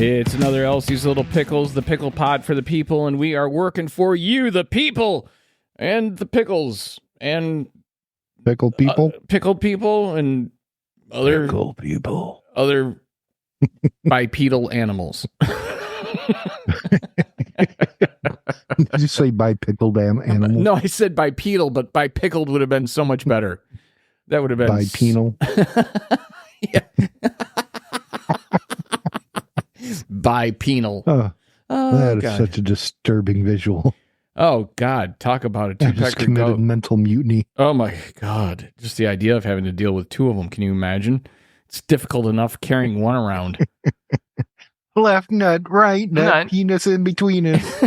It's another Elsie's Little Pickles, the pickle pod for the people, and we are working for you, the people, and the pickles, and pickle people, and other pickle people, other bipedal animals. Did you say bipedal animal? No, I said bipedal, but bipickled would have been so much better. That would have been bipenal. Yeah. Bipenal. That is such a disturbing visual. Oh, God. Talk about a I just two-pecker committed goat. mental mutiny. Oh, my God. Just the idea of having to deal with two of them. Can you imagine? It's difficult enough carrying one around. Left nut, right nut, penis in between us.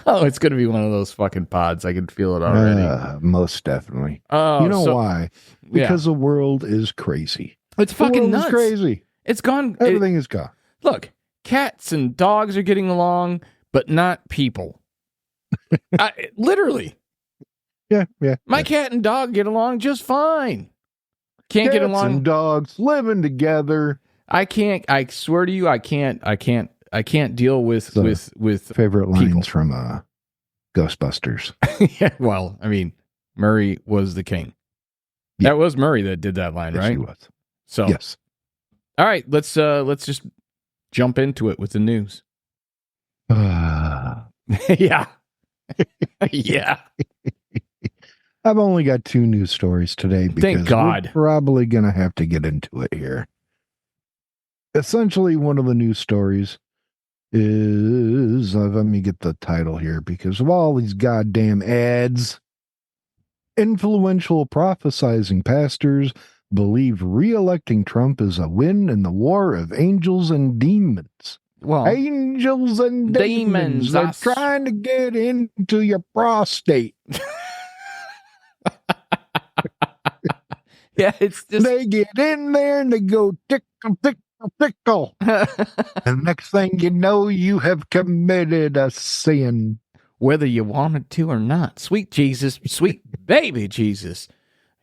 Oh, it's going to be one of those fucking pods. I can feel it already. Most definitely. Oh, you know why? Because the world is crazy. It's fucking nuts. It's crazy. It's gone. Everything is gone. Look, cats and dogs are getting along, but not people. Literally. Yeah. My cat and dog get along just fine. Can't get along. Cats and dogs living together. I swear to you, I can't deal with favorite people. lines from Ghostbusters. Yeah, well, I mean, Murray was the king. Yeah. That was Murray that did that line, yes, right? He was. So yes. All right, let's just jump into it with the news. Yeah. Yeah. I've only got 2 news stories today because thank God. We're probably going to have to get into it here. Essentially, one of the news stories is, let me get the title here because of all these goddamn ads. Influential prophesizing pastors believe re-electing Trump is a win in the war of angels and demons. Well, angels and demons are trying to get into your prostate. Yeah, it's just... They get in there and they go tickle, tickle, tickle. And next thing you know, you have committed a sin. Whether you wanted to or not. Sweet Jesus, sweet baby Jesus.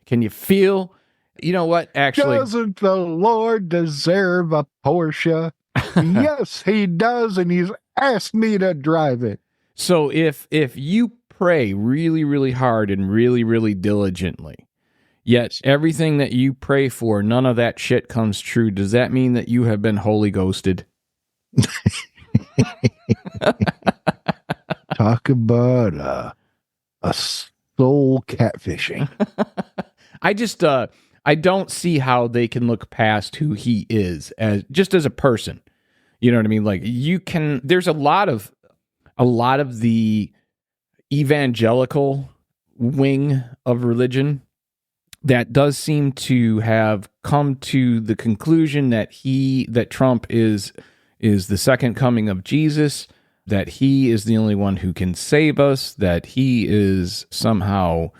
Can you feel... You know what, actually... Doesn't the Lord deserve a Porsche? Yes, he does, and he's asked me to drive it. So if you pray really, really hard and really, really diligently, yet everything that you pray for, none of that shit comes true, does that mean that you have been Holy Ghosted? Talk about a soul catfishing. I don't see how they can look past who he is as a person. You know what I mean? Like there's a lot of the evangelical wing of religion that does seem to have come to the conclusion that Trump is the second coming of Jesus, that he is the only one who can save us, that he is somehow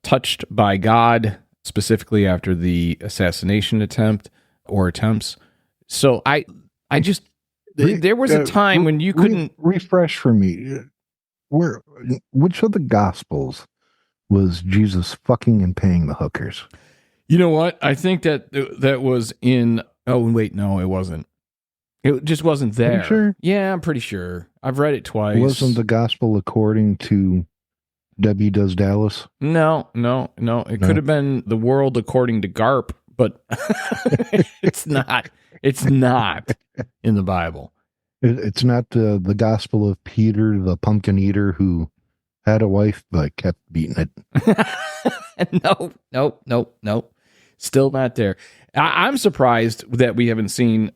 touched by God, specifically after the assassination attempts. So there was a time when you couldn't refresh for me. Which of the Gospels was Jesus fucking and paying the hookers? You know what? I think that was in. Oh wait, no, it wasn't. It just wasn't there. Sure? Yeah, I'm pretty sure. I've read it twice. It wasn't the Gospel according to W. Does Dallas? No. It could have been the world according to Garp, but it's not. It's not in the Bible. It's not the Gospel of Peter, the pumpkin eater who had a wife but kept beating it. No. Still not there. I'm surprised that we haven't seen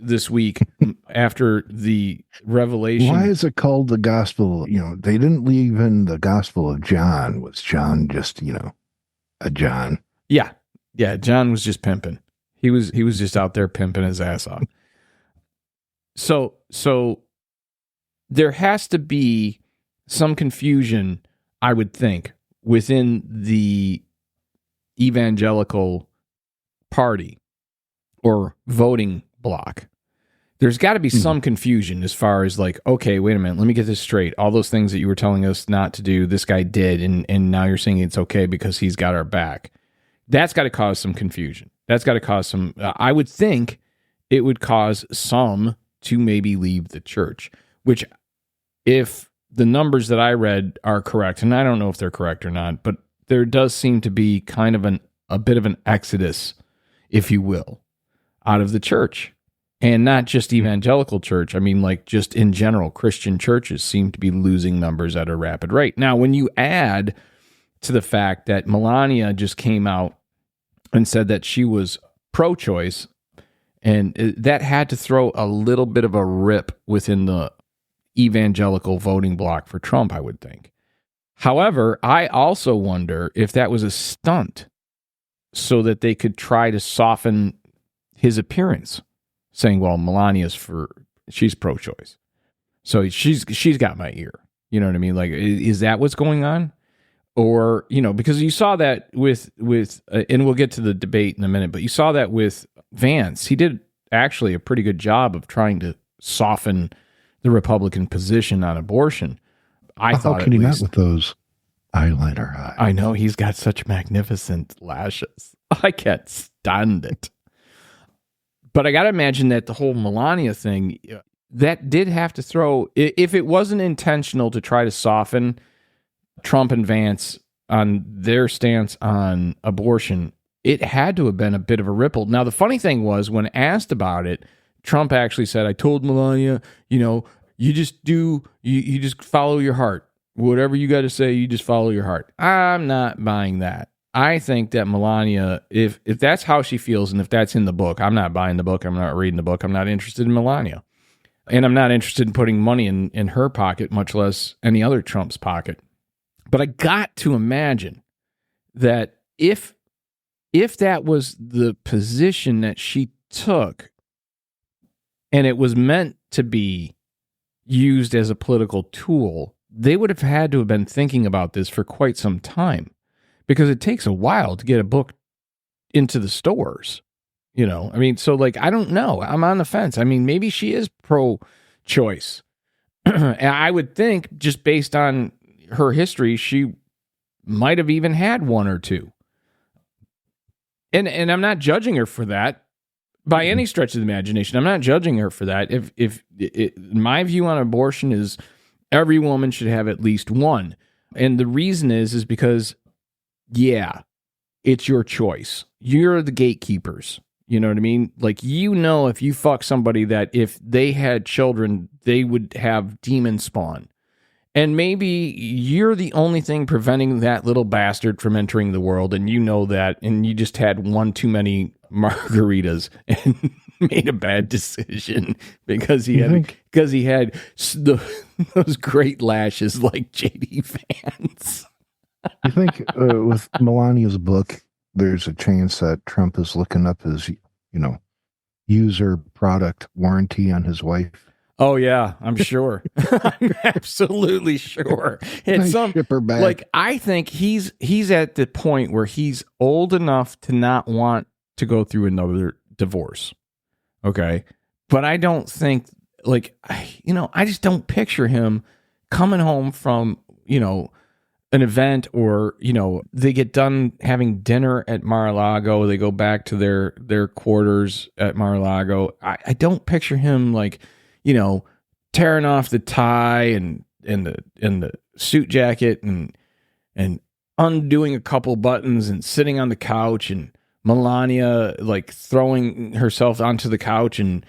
this week after the revelation. Why is it called the Gospel? They didn't leave in the Gospel of John. Was John just, a John? Yeah. John was just pimping. He was just out there pimping his ass off. So there has to be some confusion, I would think, within the evangelical party or voting bloc. There's got to be some confusion as far as like, okay, wait a minute, let me get this straight. All those things that you were telling us not to do, this guy did, and now you're saying it's okay because he's got our back. That's got to cause some confusion. That's got to cause some, I would think it would cause some to maybe leave the church, which if the numbers that I read are correct, and I don't know if they're correct or not, but there does seem to be kind of a bit of an exodus, if you will, out of the church. And not just evangelical church. I mean, like just in general, Christian churches seem to be losing members at a rapid rate. Now, when you add to the fact that Melania just came out and said that she was pro-choice, and that had to throw a little bit of a rip within the evangelical voting bloc for Trump, I would think. However, I also wonder if that was a stunt so that they could try to soften his appearance, saying, well, she's pro-choice. So she's got my ear. You know what I mean? Like, is that what's going on? Or, because you saw that with and we'll get to the debate in a minute, but you saw that with Vance. He did actually a pretty good job of trying to soften the Republican position on abortion. I thought, can he met with those eyeliner eyes? I know, he's got such magnificent lashes. I can't stand it. But I got to imagine that the whole Melania thing, that did have to throw, if it wasn't intentional to try to soften Trump and Vance on their stance on abortion, it had to have been a bit of a ripple. Now, the funny thing was, when asked about it, Trump actually said, I told Melania, you just follow your heart. Whatever you got to say, you just follow your heart. I'm not buying that. I think that Melania, if that's how she feels and if that's in the book, I'm not buying the book. I'm not reading the book. I'm not interested in Melania. And I'm not interested in putting money in her pocket, much less any other Trump's pocket. But I got to imagine that if that was the position that she took and it was meant to be used as a political tool, they would have had to have been thinking about this for quite some time, because it takes a while to get a book into the stores. I mean, so like, I don't know. I'm on the fence. I mean, maybe she is pro-choice. And I would think, just based on her history, she might have even had one or two. And I'm not judging her for that by any stretch of the imagination. I'm not judging her for that. If my view on abortion is every woman should have at least one. And the reason is because, yeah, it's your choice. You're the gatekeepers. You know what I mean? Like, if you fuck somebody, that if they had children, they would have demon spawn. And maybe you're the only thing preventing that little bastard from entering the world, and you know that, and you just had one too many margaritas and made a bad decision because he had those great lashes like JD Vance. You think with Melania's book, there's a chance that Trump is looking up his, user product warranty on his wife? Oh yeah, I'm sure. I'm absolutely sure. It's Ship her back. Like, I think he's at the point where he's old enough to not want to go through another divorce. Okay, but I don't think, like, I just don't picture him coming home from an event, or they get done having dinner at Mar-a-Lago, they go back to their quarters at Mar-a-Lago. I don't picture him like, tearing off the tie and the suit jacket and undoing a couple buttons and sitting on the couch, and Melania like throwing herself onto the couch and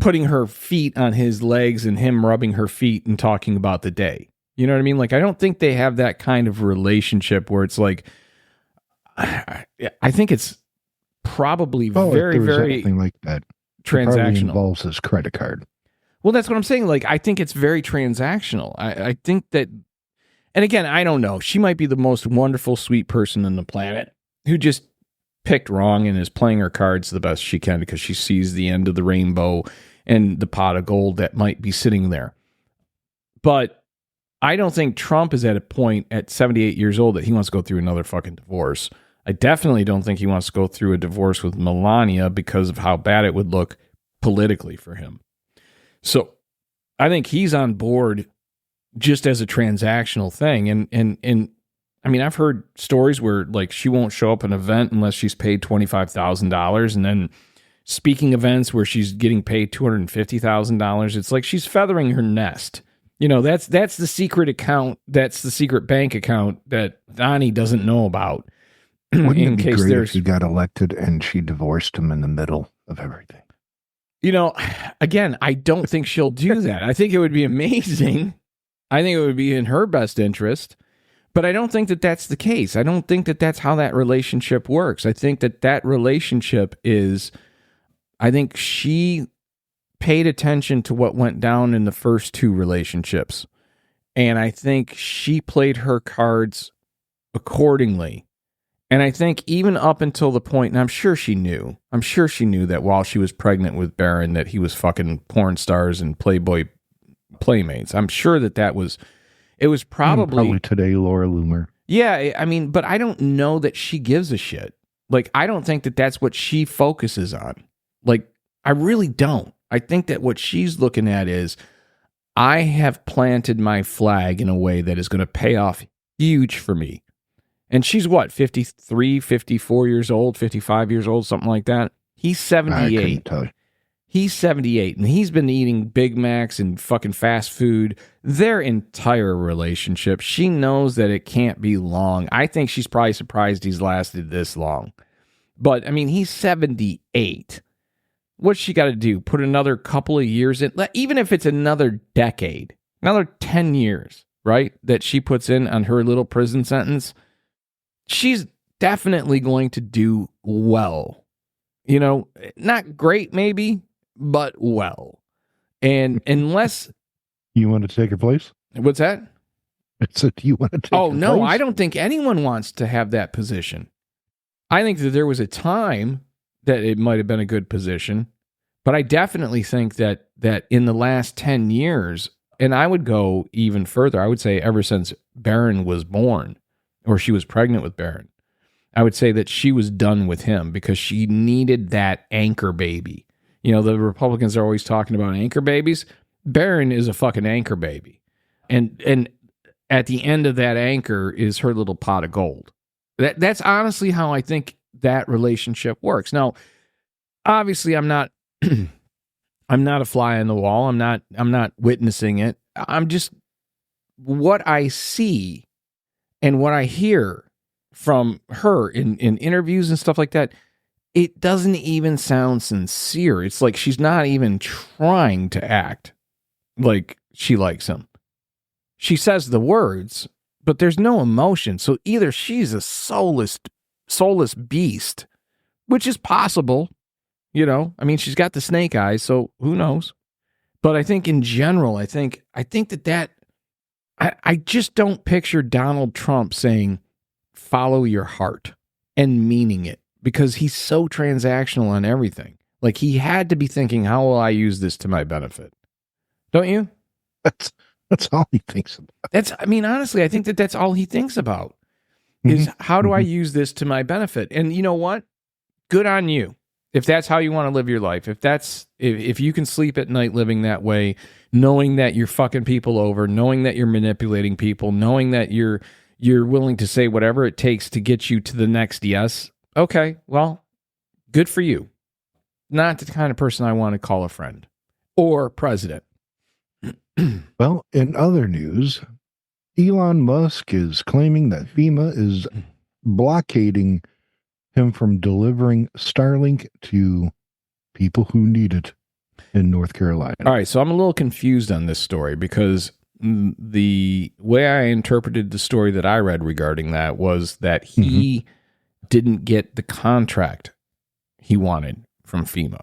putting her feet on his legs and him rubbing her feet and talking about the day. You know what I mean? Like, I don't think they have that kind of relationship where it's like, I think it's probably very, very anything like that. transactional. Involves his credit card. Well, that's what I'm saying. Like, I think it's very transactional. I think that, and again, I don't know. She might be the most wonderful, sweet person on the planet who just picked wrong and is playing her cards the best she can because she sees the end of the rainbow and the pot of gold that might be sitting there. But I don't think Trump is at a point at 78 years old that he wants to go through another fucking divorce. I definitely don't think he wants to go through a divorce with Melania because of how bad it would look politically for him. So I think he's on board just as a transactional thing. And I mean, I've heard stories where like she won't show up at an event unless she's paid $25,000, and then speaking events where she's getting paid $250,000. It's like she's feathering her nest. That's the secret account. That's the secret bank account that Donnie doesn't know about. Wouldn't it be great if she got elected and she divorced him in the middle of everything? Again, I don't think she'll do that. I think it would be amazing. I think it would be in her best interest. But I don't think that that's the case. I don't think that that's how that relationship works. I think that relationship is, I think she paid attention to what went down in the first two relationships. And I think she played her cards accordingly. And I think even up until the point, and I'm sure she knew that while she was pregnant with Barron, that he was fucking porn stars and Playboy playmates. I'm sure that was, it was probably today, Laura Loomer. Yeah, I mean, but I don't know that she gives a shit. Like, I don't think that that's what she focuses on. Like, I really don't. I think that what she's looking at is, I have planted my flag in a way that is going to pay off huge for me. And she's what, 53, 54 years old, 55 years old, something like that? He's 78. I couldn't tell you. He's 78, and he's been eating Big Macs and fucking fast food their entire relationship. She knows that it can't be long. I think she's probably surprised he's lasted this long. But, I mean, he's 78. What's she got to do? Put another couple of years in? Even if it's another decade, another 10 years, right, that she puts in on her little prison sentence, she's definitely going to do well. Not great maybe, but well. And unless... You want to take her place? What's that? I said, do you want to take her no, place? I don't think anyone wants to have that position. I think that there was a time that it might have been a good position, but I definitely think that in the last 10 years, and I would go even further, I would say ever since Barron was born, or she was pregnant with Barron, I would say that she was done with him because she needed that anchor baby. The Republicans are always talking about anchor babies. Barron is a fucking anchor baby. And at the end of that anchor is her little pot of gold. That's honestly how I think that relationship works. Now, obviously I'm not I'm not a fly on the wall. I'm not witnessing it. I'm just what I see and what I hear from her in interviews and stuff like that. It doesn't even sound sincere. It's like she's not even trying to act like she likes him. She says the words, but there's no emotion. So either she's a soulless beast, which is possible. I mean, she's got the snake eyes, so who knows? But I think in general, I think that I just don't picture Donald Trump saying, follow your heart and meaning it, because he's so transactional on everything. Like, he had to be thinking, how will I use this to my benefit? Don't you? That's all he thinks about. Honestly, I think that that's all he thinks about is how do I use this to my benefit? And you know what? Good on you. If that's how you want to live your life, if you can sleep at night living that way, knowing that you're fucking people over, knowing that you're manipulating people, knowing that you're willing to say whatever it takes to get you to the next yes, okay, well, good for you. Not the kind of person I want to call a friend or president. Well, in other news, Elon Musk is claiming that FEMA is blockading him from delivering Starlink to people who need it in North Carolina. All right, so I'm a little confused on this story because the way I interpreted the story that I read regarding that was that he didn't get the contract he wanted from FEMA.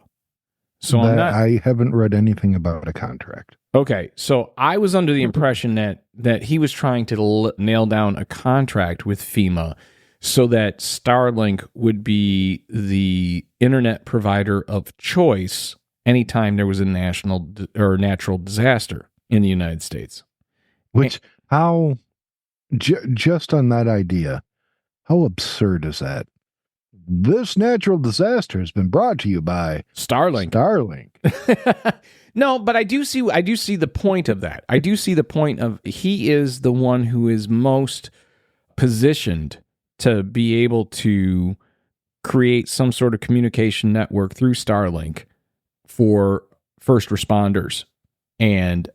So I haven't read anything about a contract. Okay, so I was under the impression that he was trying to nail down a contract with FEMA so that Starlink would be the internet provider of choice anytime there was a national or natural disaster in the United States. Just on that idea, how absurd is that? This natural disaster has been brought to you by Starlink. No, but I do see the point of that. I do see the point of he is the one who is most positioned to be able to create some sort of communication network through Starlink for first responders and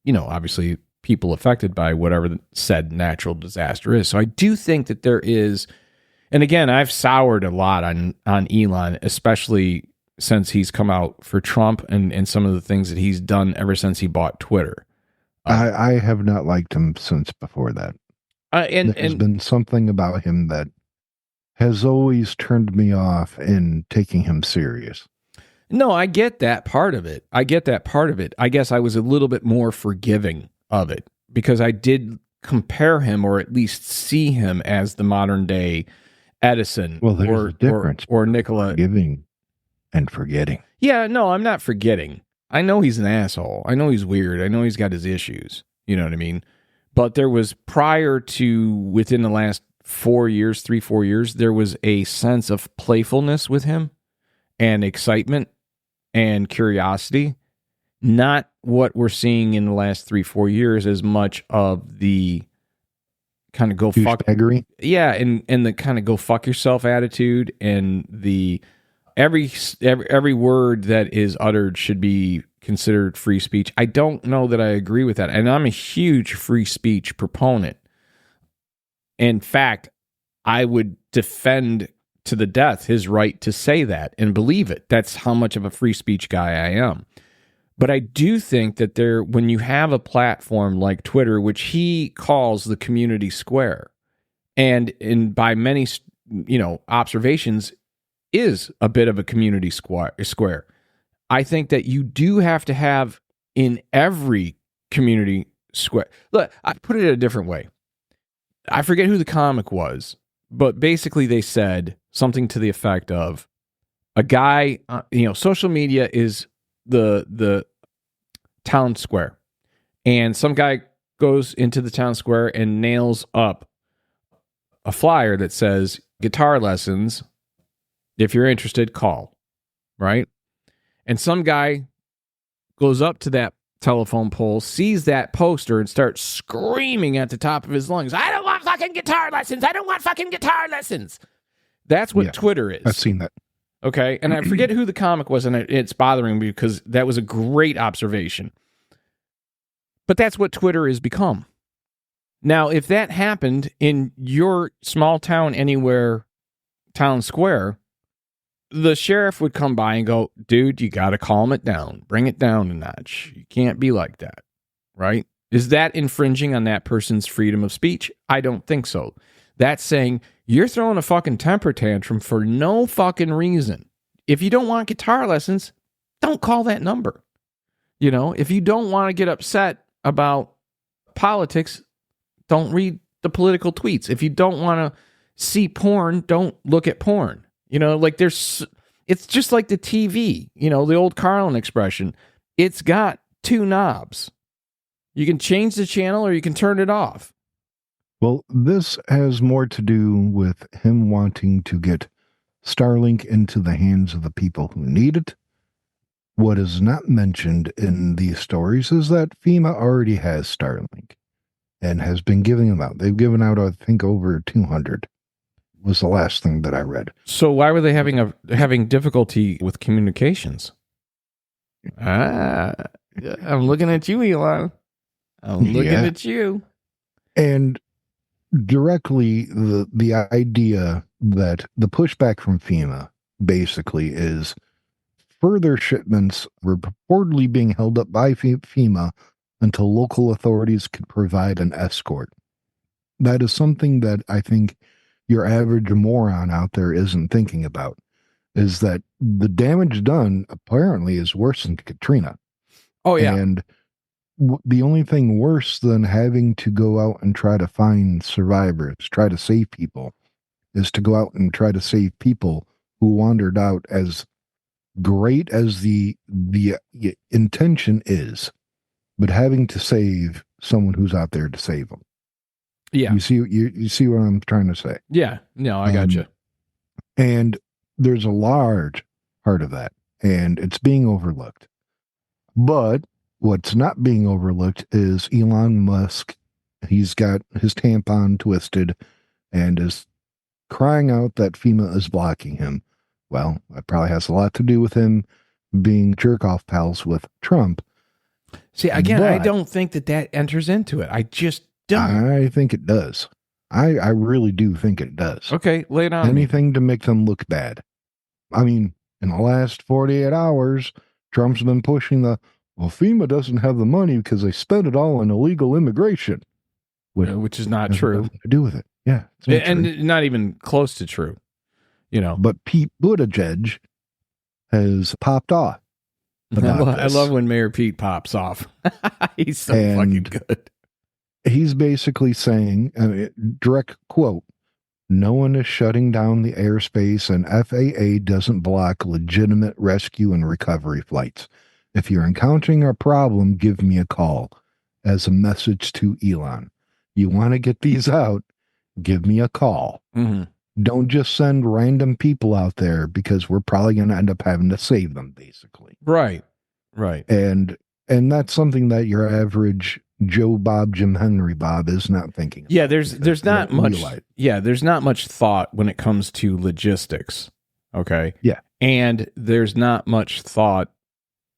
obviously people affected by whatever the said natural disaster is. So I do think that there is, and again, I've soured a lot on Elon, especially since he's come out for Trump and some of the things that he's done ever since he bought Twitter. I have not liked him since before that. There's been something about him that has always turned me off in taking him serious. No, I get that part of it. I guess I was a little bit more forgiving of it because I did compare him or at least see him as the modern day Edison. Well, there's a difference or Nikola. Forgiving and forgetting. Yeah, no, I'm not forgetting. I know he's an asshole. I know he's weird. I know he's got his issues. You know what I mean? But there was within the last 4 years, 3-4 years, there was a sense of playfulness with him and excitement and curiosity. Not what we're seeing in the last 3-4 years as much of the kind of go fuck. Yeah, and the kind of go fuck yourself attitude and the every word that is uttered should be considered free speech. I don't know that I agree with that. And I'm a huge free speech proponent. In fact, I would defend to the death his right to say that and believe it. That's how much of a free speech guy I am. But I do think that when you have a platform like Twitter, which he calls the community square, and by many observations is a bit of a community square. I think that you do have to have in every community square. Look, I put it a different way. I forget who the comic was, but basically they said something to the effect of a guy, social media is the town square. And some guy goes into the town square and nails up a flyer that says guitar lessons. If you're interested, call, right? And some guy goes up to that telephone pole, sees that poster, and starts screaming at the top of his lungs, I don't want fucking guitar lessons. I don't want fucking guitar lessons. That's what Twitter is. I've seen that. Okay, and I forget who the comic was, and it's bothering me because that was a great observation. But that's what Twitter has become. Now, if that happened in your small town anywhere, town square, the sheriff would come by and go, dude, you got to calm it down. Bring it down a notch. You can't be like that, right? Is that infringing on that person's freedom of speech? I don't think so. That's saying you're throwing a fucking temper tantrum for no fucking reason. If you don't want guitar lessons, don't call that number. If you don't want to get upset about politics, don't read the political tweets. If you don't want to see porn, don't look at porn. It's just like the TV, the old Carlin expression. It's got two knobs. You can change the channel or you can turn it off. Well, this has more to do with him wanting to get Starlink into the hands of the people who need it. What is not mentioned in these stories is that FEMA already has Starlink and has been giving them out. They've given out, I think, over 200. Was the last thing that I read. So why were they having difficulty with communications? I'm looking at you, Elon. I'm looking at you. And directly, the idea that the pushback from FEMA basically is further shipments were purportedly being held up by FEMA until local authorities could provide an escort. That is something that I think your average moron out there isn't thinking about, is that the damage done apparently is worse than Katrina. Oh, yeah. And the only thing worse than having to go out and try to find survivors, try to save people, is to go out and try to save people who wandered out. As great as the intention is, but having to save someone who's out there to save them. Yeah. You see what I'm trying to say? Yeah. No, I got you. And there's a large part of that, and it's being overlooked. But what's not being overlooked is Elon Musk. He's got his tampon twisted and is crying out that FEMA is blocking him. Well, that probably has a lot to do with him being jerk-off pals with Trump. See, again, I don't think that enters into it. I just don't. I think it does. I really do think it does. Okay, lay it on Anything to make them look bad. I mean, in the last 48 hours, Trump's been pushing FEMA doesn't have the money because they spent it all on illegal immigration. Which is not true. Nothing to do with it. Yeah. Not even close to true. But Pete Buttigieg has popped off. I love when Mayor Pete pops off. He's so fucking good. He's basically saying, direct quote, "No one is shutting down the airspace and FAA doesn't block legitimate rescue and recovery flights. If you're encountering a problem, give me a call," as a message to Elon. You want to get these out, give me a call. Mm-hmm. Don't just send random people out there because we're probably going to end up having to save them, basically. Right. And that's something that your average Joe Bob, Jim Henry Bob is not thinking about. Yeah, there's not much. Yeah, there's not much thought when it comes to logistics. Okay. Yeah. And there's not much thought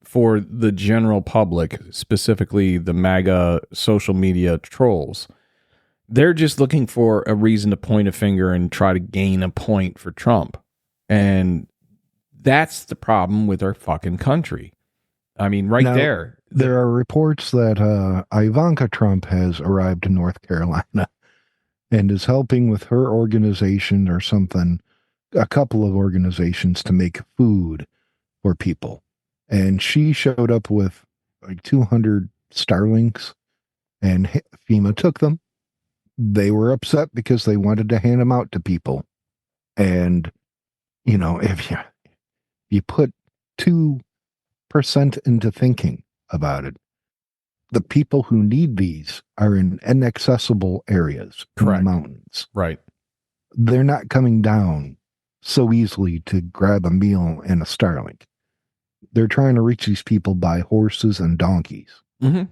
for the general public, specifically the MAGA social media trolls. They're just looking for a reason to point a finger and try to gain a point for Trump. And that's the problem with our fucking country. I mean, now, there. There are reports that Ivanka Trump has arrived in North Carolina and is helping with her organization or something, a couple of organizations to make food for people. And she showed up with like 200 starlings and FEMA took them. They were upset because they wanted to hand them out to people. And, if you put 2% into thinking about it, the people who need these are in inaccessible areas. Correct. In the mountains. Right. They're not coming down so easily to grab a meal and a Starlink. They're trying to reach these people by horses and donkeys,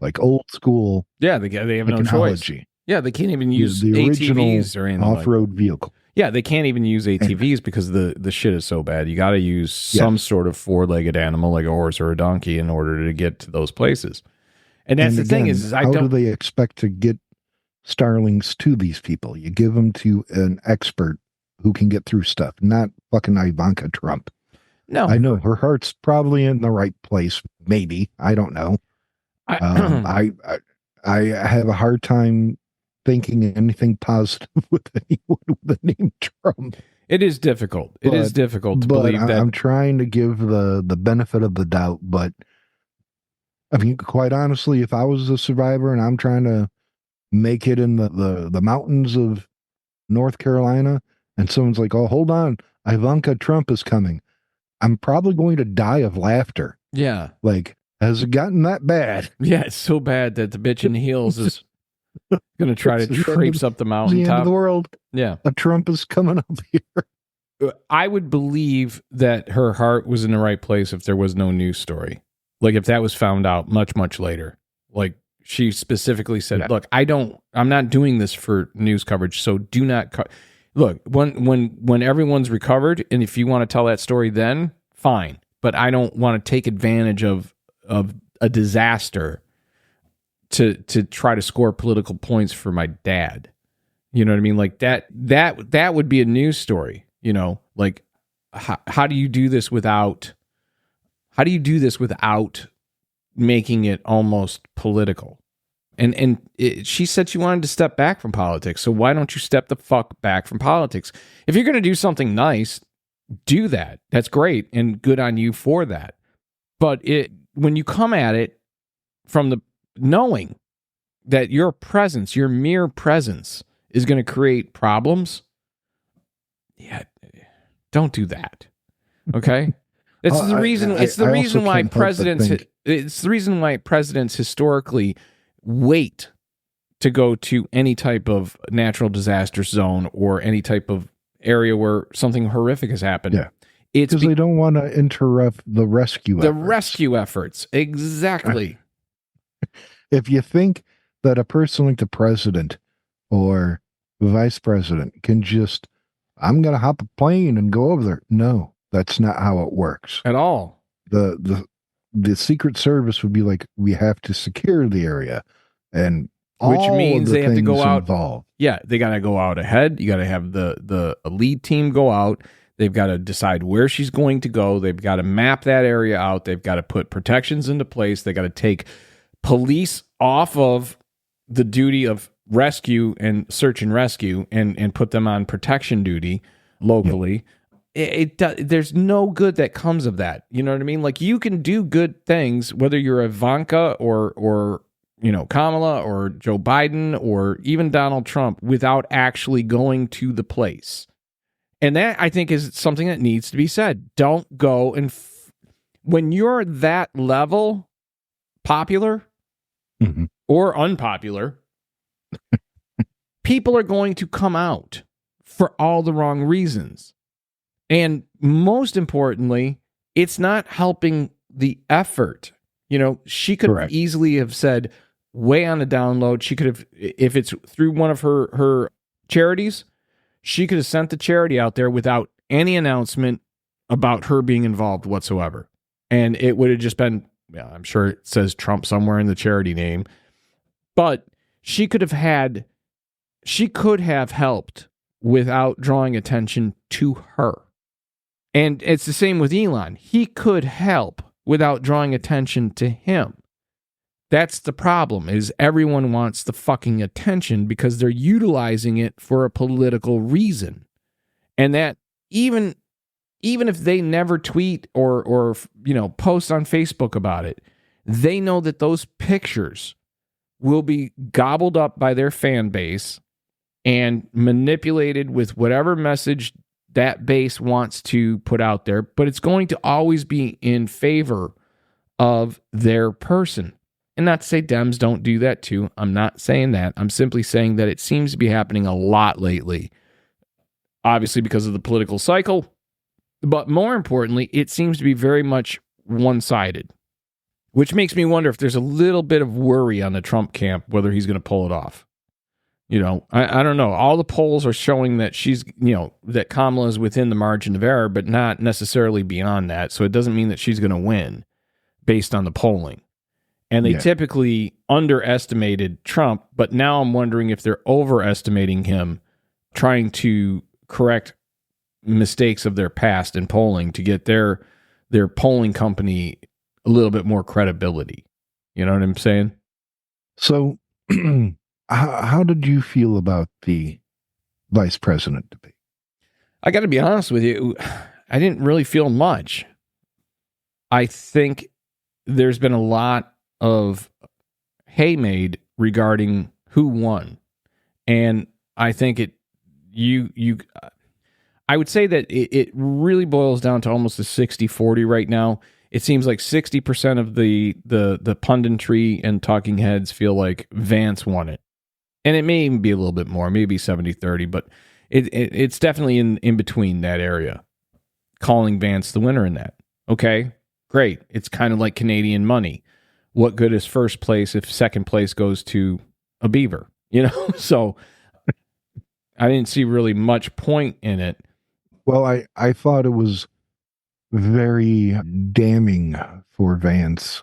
like old school. Yeah, they have no choice. Yeah, they can't even use the ATVs or anything off-road vehicle. Yeah, they can't even use ATVs because the shit is so bad. You got to use some sort of four-legged animal like a horse or a donkey in order to get to those places. And that's the thing is how do they expect to get starlings to these people? You give them to an expert who can get through stuff, not fucking Ivanka Trump. No. I know her heart's probably in the right place. Maybe. I don't know. I have a hard time thinking anything positive with anyone with the name Trump. It is difficult. It is difficult to believe that. I'm trying to give the benefit of the doubt, but I mean, quite honestly, if I was a survivor and I'm trying to make it in the mountains of North Carolina and someone's like, "Oh, hold on, Ivanka Trump is coming," I'm probably going to die of laughter. Yeah. Like, has it gotten that bad? Yeah, it's so bad that the bitch in heels is going to try to traipse up the mountaintop. The end of the world. Yeah. A Trump is coming up here. I would believe that her heart was in the right place if there was no news story. Like if that was found out much, much later. Like she specifically said, "Look, I'm not doing this for news coverage, so do not look, when everyone's recovered, and if you want to tell that story then, fine. But I don't want to take advantage of a disaster to try to score political points for my dad." You know what I mean? Like that would be a news story, like how do you do this without making it almost political? And she said she wanted to step back from politics. So why don't you step the fuck back from politics? If you're going to do something nice, do that. That's great. And good on you for that. But when you come at it from the knowing that your presence, your mere presence is going to create problems. Yeah. Don't do that. Okay. It's the reason. It's the reason why presidents. It's the reason why presidents historically wait to go to any type of natural disaster zone or any type of area where something horrific has happened. Yeah, it's because they don't want to interrupt the rescue. Rescue efforts, exactly. If you think that a person like the president or vice president can just, I'm going to hop a plane and go over there. No, that's not how it works. At all. The Secret Service would be like, we have to secure the area, and which all means of the they have to go out. Involved. Yeah, they got to go out ahead. You got to have the lead team go out. They've got to decide where she's going to go. They've got to map that area out. They've got to put protections into place. They got to take police off of the duty of rescue and search and rescue and put them on protection duty locally. Yep. There's no good that comes of that. You know what I mean? Like, you can do good things, whether you're Ivanka or Kamala or Joe Biden or even Donald Trump, without actually going to the place. And that, I think, is something that needs to be said. Don't go and when you're that level popular or unpopular, people are going to come out for all the wrong reasons. And most importantly, it's not helping the effort. She could have easily have said, way on the download, she could have, if it's through one of her charities, she could have sent the charity out there without any announcement about her being involved whatsoever. And it would have just been, I'm sure it says Trump somewhere in the charity name, but she could have helped without drawing attention to her. And it's the same with Elon. He could help without drawing attention to him. That's the problem, is everyone wants the fucking attention because they're utilizing it for a political reason. And that even if they never tweet or post on Facebook about it, they know that those pictures will be gobbled up by their fan base and manipulated with whatever message that base wants to put out there, but it's going to always be in favor of their person. And not to say Dems don't do that too. I'm not saying that. I'm simply saying that it seems to be happening a lot lately. Obviously because of the political cycle, but more importantly, it seems to be very much one-sided, which makes me wonder if there's a little bit of worry on the Trump camp, whether he's going to pull it off. I don't know. All the polls are showing that that Kamala is within the margin of error, but not necessarily beyond that. So it doesn't mean that she's going to win based on the polling. And they typically underestimated Trump, but now I'm wondering if they're overestimating him, trying to correct mistakes of their past in polling to get their polling company a little bit more credibility. You know what I'm saying? So how did you feel about the vice president debate? I got to be honest with you. I didn't really feel much. I think there's been a lot of hay made regarding who won. And I think I would say that it really boils down to almost a 60-40 right now. It seems like 60% of the punditry and talking heads feel like Vance won it. And it may even be a little bit more, maybe 70-30, but it's definitely in between that area, calling Vance the winner in that. Okay, great. It's kind of like Canadian money. What good is first place if second place goes to a beaver? So I didn't see really much point in it. Well, I thought it was very damning for Vance.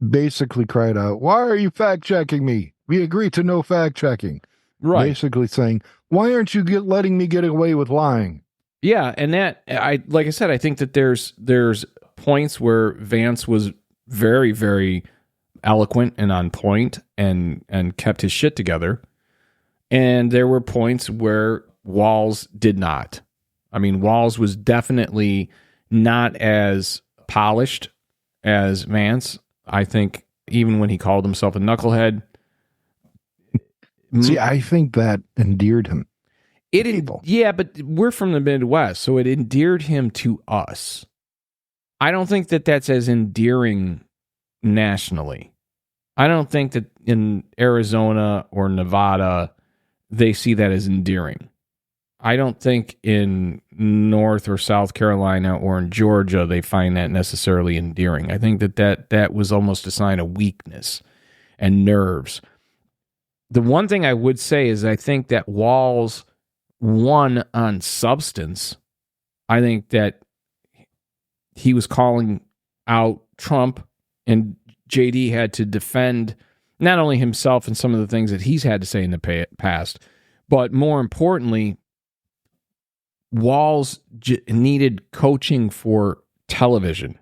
Basically cried out, "Why are you fact-checking me? We agreed to no fact-checking." Right. Basically saying, "Why aren't you letting me get away with lying?" Yeah, and that, like I said, I think that there's points where Vance was very, very eloquent and on point and kept his shit together. And there were points where Walz did not. I mean, Walz was definitely not as polished as Vance. I think even when he called himself a knucklehead. See, I think that endeared him. Yeah, but we're from the Midwest, so it endeared him to us. I don't think that that's as endearing nationally. I don't think that in Arizona or Nevada, they see that as endearing. I don't think in North or South Carolina or in Georgia, they find that necessarily endearing. I think that was almost a sign of weakness and nerves. The one thing I would say is I think that Walz won on substance. I think that he was calling out Trump, and JD had to defend not only himself and some of the things that he's had to say in the past, but more importantly, Walz needed coaching for television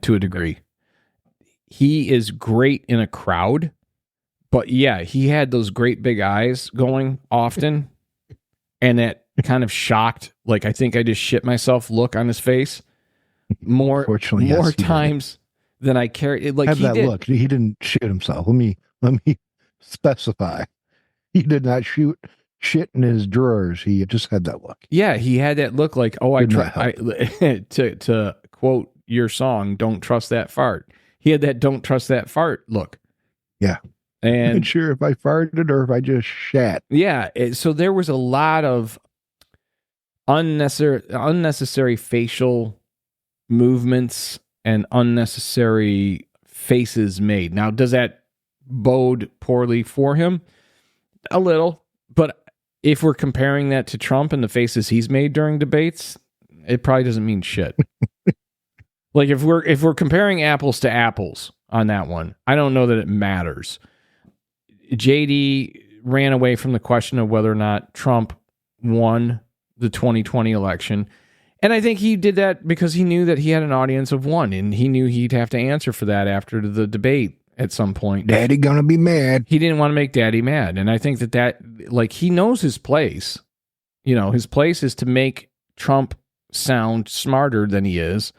to a degree. He is great in a crowd, but yeah, he had those great big eyes going often, and that kind of shocked, like, I think I just shit myself look on his face more times than I carried. Like, have that look. He didn't shit himself. Let me specify. He did not shit in his drawers. He just had that look. Yeah, he had that look like, oh, to quote your song, "Don't trust that fart." He had that "don't trust that fart" look. Yeah. And I'm not sure if I farted or if I just shat. Yeah. So there was a lot of unnecessary facial movements and unnecessary faces made. Now, does that bode poorly for him? A little. But if we're comparing that to Trump and the faces he's made during debates, it probably doesn't mean shit. Like, if we're comparing apples to apples on that one, I don't know that it matters. JD ran away from the question of whether or not Trump won the 2020 election. And I think he did that because he knew that he had an audience of one, and he knew he'd have to answer for that after the debate at some point. Daddy gonna be mad. He didn't want to make Daddy mad. And I think that like, he knows his place. You know, his place is to make Trump sound smarter than he is,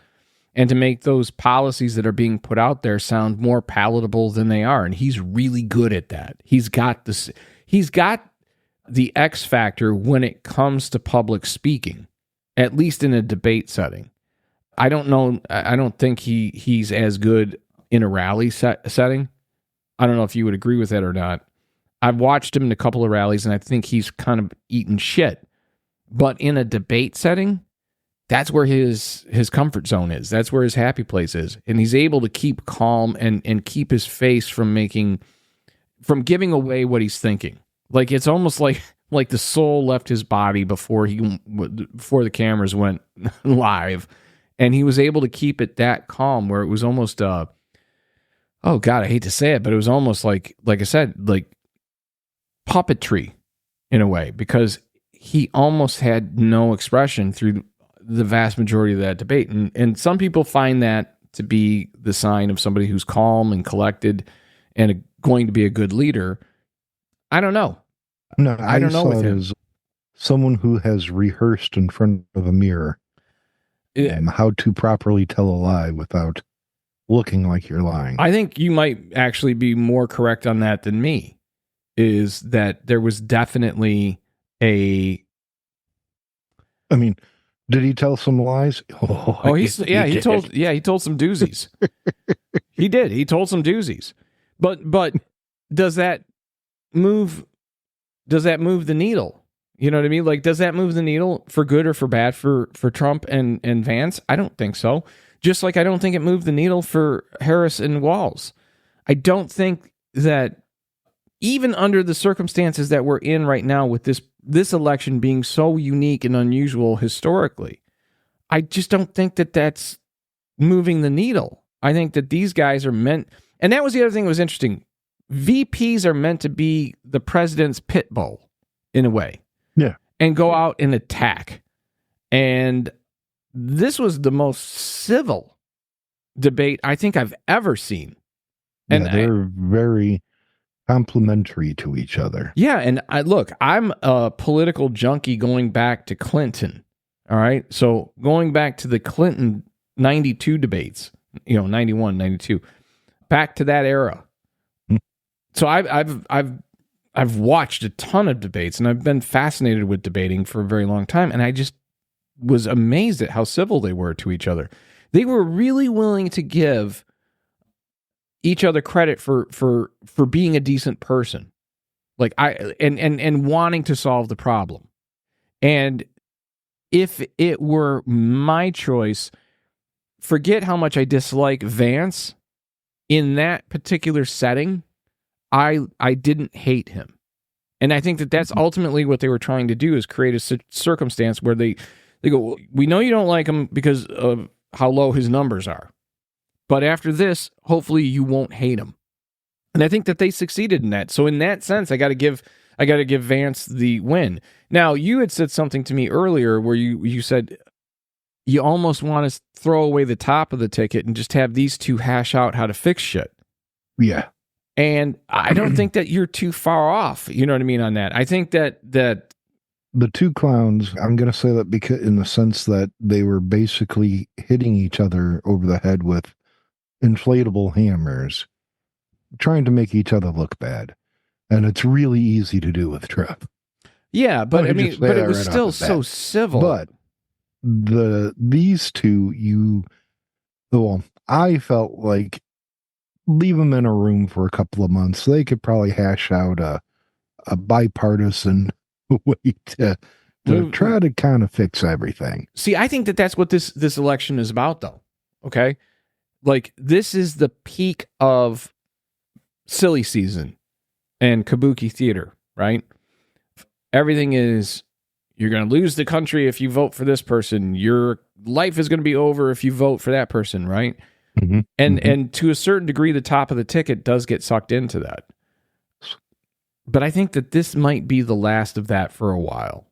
and to make those policies that are being put out there sound more palatable than they are. And he's really good at that. He's got the X factor when it comes to public speaking, at least in a debate setting. I don't know. I don't think he's as good in a rally setting. I don't know if you would agree with that or not. I've watched him in a couple of rallies, and I think he's kind of eating shit. But in a debate setting, that's where his comfort zone is. That's where his happy place is. And he's able to keep calm and keep his face from giving away what he's thinking. Like, it's almost like the soul left his body before the cameras went live. And he was able to keep it that calm where it was almost, oh God, I hate to say it, but it was almost like I said, like puppetry in a way, because he almost had no expression through the vast majority of that debate. And some people find that to be the sign of somebody who's calm and collected and going to be a good leader. I don't know. No, I don't know with him. As someone who has rehearsed in front of a mirror how to properly tell a lie without looking like you're lying. I think you might actually be more correct on that than me, is that there was definitely I mean, did he tell some lies? He told some doozies. He did. He told some doozies. But does that move the needle? You know what I mean? Like, does that move the needle for good or for bad for Trump and Vance? I don't think so. Just like I don't think it moved the needle for Harris and Walz. I don't think that, even under the circumstances that we're in right now with this election being so unique and unusual historically, I just don't think that that's moving the needle. I think that these guys are meant, and that was the other thing that was interesting. VPs are meant to be the president's pit bull in a way. Yeah. And go out and attack. And this was the most civil debate I think I've ever seen. And they're very complementary to each other. Yeah, and I'm a political junkie going back to Clinton. All right, so going back to the Clinton 92 debates, 91, 92, back to that era. So I've watched a ton of debates, and I've been fascinated with debating for a very long time, and I just was amazed at how civil they were to each other. They were really willing to give each other credit for being a decent person, like and wanting to solve the problem. And if it were my choice, forget how much I dislike Vance in that particular setting. I didn't hate him. And I think that that's ultimately what they were trying to do, is create a circumstance where they go, well, we know you don't like him because of how low his numbers are. But after this, hopefully you won't hate him. And I think that they succeeded in that. So in that sense, I got to give Vance the win. Now, you had said something to me earlier where you said you almost want to throw away the top of the ticket and just have these two hash out how to fix shit. Yeah. And I don't think that you're too far off. You know what I mean on that? I think that the two clowns, I'm going to say that because in the sense that they were basically hitting each other over the head with inflatable hammers, trying to make each other look bad. And it's really easy to do with Trump. Yeah, but I mean, but it was still so civil. But these two, I felt like leave them in a room for a couple of months. They could probably hash out a bipartisan way to try to kind of fix everything. See, I think that that's what this election is about, though. Okay, like this is the peak of silly season and kabuki theater, right? Everything is, you're going to lose the country if you vote for this person. Your life is going to be over if you vote for that person, right? Mm-hmm. And to a certain degree, the top of the ticket does get sucked into that. But I think that this might be the last of that for a while.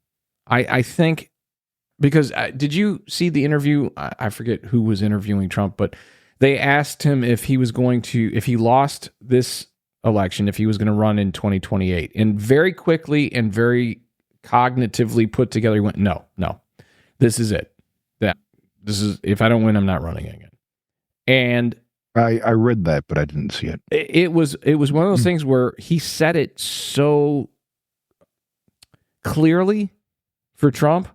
I think, because did you see the interview? I forget who was interviewing Trump, but they asked him if he lost this election, if he was going to run in 2028. And very quickly and very cognitively put together, he went, no, this is it. If I don't win, I'm not running again. And I read that, but I didn't see it. It was one of those things where he said it so clearly for Trump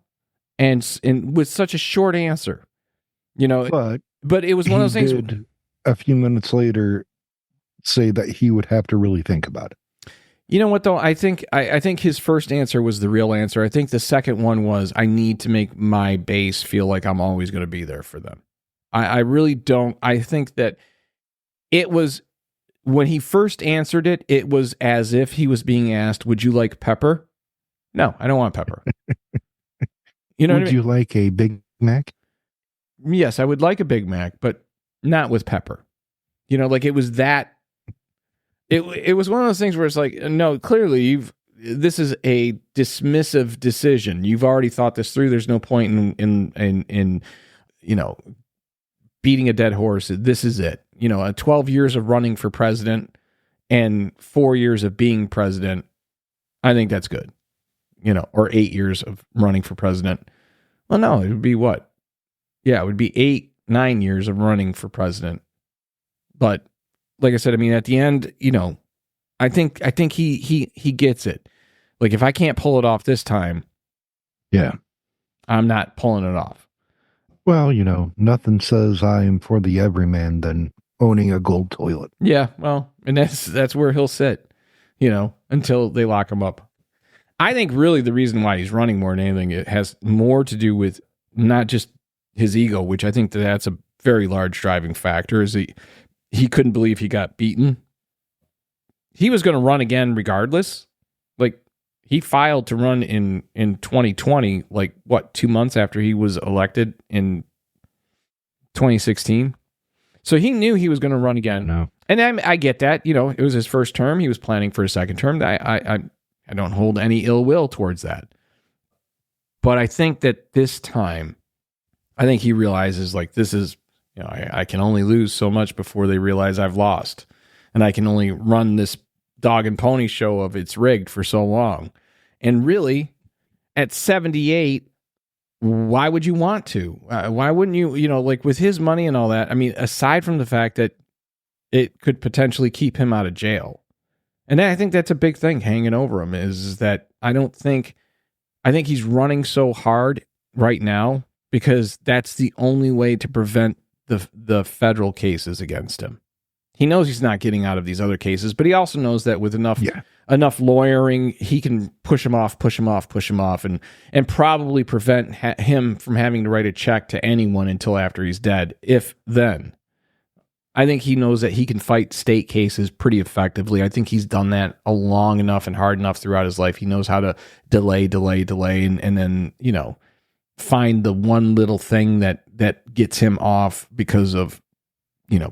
and with such a short answer, but it was one of those things. A few minutes later, say that he would have to really think about it. You know what, though? I think his first answer was the real answer. I think the second one was, I need to make my base feel like I'm always going to be there for them. I really don't. I think that it was, when he first answered it, it was as if he was being asked, would you like pepper? No, I don't want pepper. Would you like a Big Mac? Yes, I would like a Big Mac, but not with pepper. Like it was that. It was one of those things where it's like, no, clearly this is a dismissive decision. You've already thought this through. There's no point in beating a dead horse. This is it. 12 years of running for president and 4 years of being president. I think that's good. Or 8 years of running for president. Well, no, it would be what? Yeah, it would be 8-9 years of running for president. But like I said, I mean, at the end, I think he gets it. Like, if I can't pull it off this time, yeah, I'm not pulling it off. Well, nothing says I am for the everyman than owning a gold toilet. Yeah, well, and that's where he'll sit, until they lock him up. I think really the reason why he's running more than anything, it has more to do with not just his ego, which I think that's a very large driving factor, is he couldn't believe he got beaten. He was going to run again regardless. Like, he filed to run in 2020, 2 months after he was elected in 2016. So he knew he was going to run again. No. And I get that. It was his first term. He was planning for a second term. I don't hold any ill will towards that. But I think that this time, I think he realizes, this is, I can only lose so much before they realize I've lost. And I can only run this dog and pony show of it's rigged for so long. And really, at 78, why would you want to? Why wouldn't you, with his money and all that? I mean, aside from the fact that it could potentially keep him out of jail. And I think that's a big thing hanging over him, is that I think he's running so hard right now because that's the only way to prevent the federal cases against him. He knows he's not getting out of these other cases, but he also knows that with enough lawyering, he can push him off, and probably prevent him from having to write a check to anyone until after he's dead, if then. I think he knows that he can fight state cases pretty effectively. I think he's done that long enough and hard enough throughout his life. He knows how to delay, and then, find the one little thing that gets him off because of,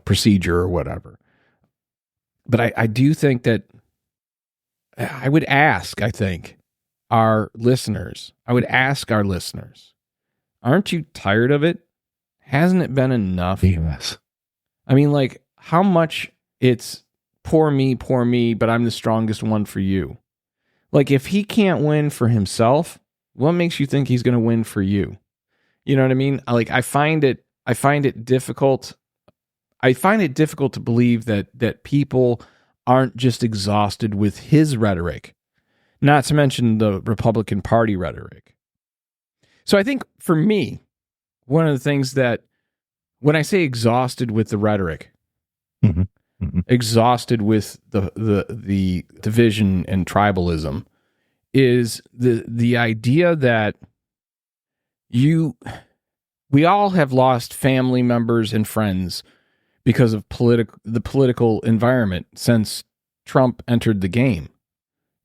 procedure or whatever. But I do think that I would ask our listeners, aren't you tired of it? Hasn't it been enough? Yes. I mean, like, how much it's poor me, but I'm the strongest one for you. Like, if he can't win for himself, what makes you think he's going to win for you? You know what I mean? Like, I find it difficult. I find it difficult to believe that people aren't just exhausted with his rhetoric, not to mention the Republican Party rhetoric. So I think for me, one of the things that, when I say exhausted with the rhetoric, exhausted with the division and tribalism, is the idea that we all have lost family members and friends because of the political environment since Trump entered the game.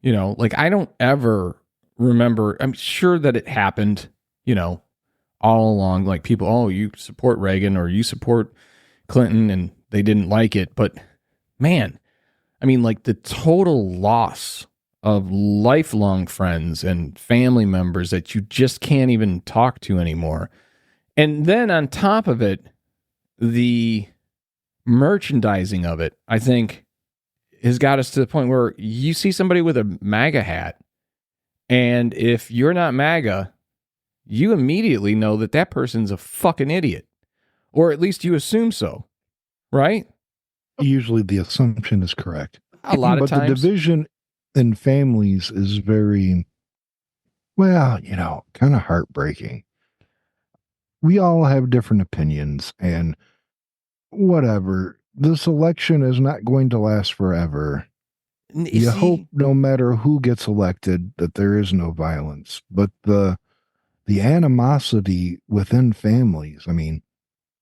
Like, I don't ever remember, I'm sure that it happened, all along, like, people, oh, you support Reagan or you support Clinton, and they didn't like it. But man, I mean, like, the total loss of lifelong friends and family members that you just can't even talk to anymore. And then on top of it, the merchandising of it, I think, has got us to the point where you see somebody with a MAGA hat, and if you're not MAGA, you immediately know that person's a fucking idiot. Or at least you assume so, right? Usually the assumption is correct. A lot of times. But the division in families is very, kind of heartbreaking. We all have different opinions, and whatever. This election is not going to last forever. You hope no matter who gets elected that there is no violence. But the animosity within families, I mean,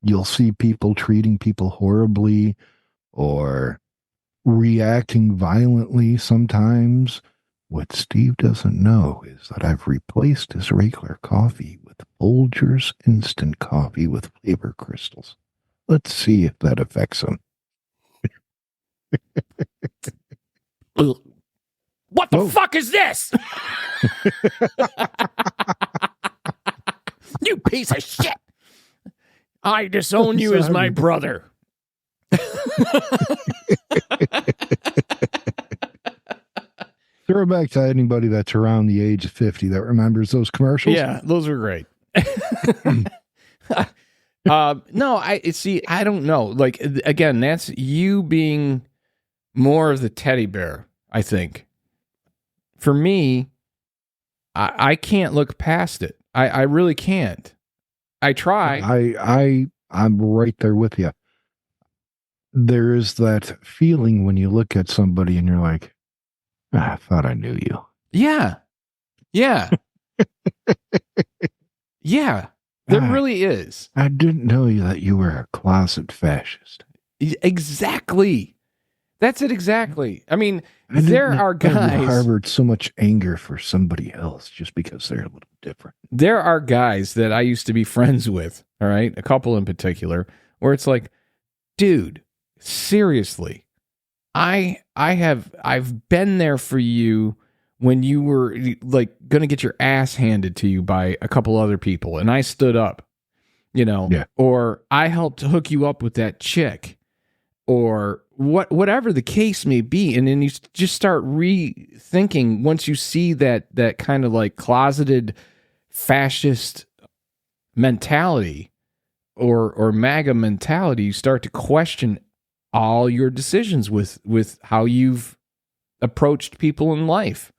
you'll see people treating people horribly or reacting violently sometimes. What Steve doesn't know is that I've replaced his regular coffee with Folgers instant coffee with flavor crystals. Let's see if that affects him. What the fuck is this? You piece of shit. I disown you as my brother. Throw back to anybody that's around the age of 50 that remembers those commercials. Yeah, those were great. No, I don't know. Like, again, that's you being more of the teddy bear, I think. For me, I can't look past it. I really can't. I try. I'm right there with you. There is that feeling when you look at somebody and you're like, I thought I knew you. Yeah. Yeah. Yeah. There really is. I didn't know that you were a closet fascist. Exactly. That's it exactly. I mean, there are guys harbored so much anger for somebody else just because they're a little different. There are guys that I used to be friends with, all right, a couple in particular, where it's like, dude, seriously, I've been there for you when you were like going to get your ass handed to you by a couple other people, and I stood up, or I helped hook you up with that chick, or whatever the case may be. And then you just start rethinking once you see that kind of like closeted fascist mentality or MAGA mentality, you start to question all your decisions with how you've approached people in life.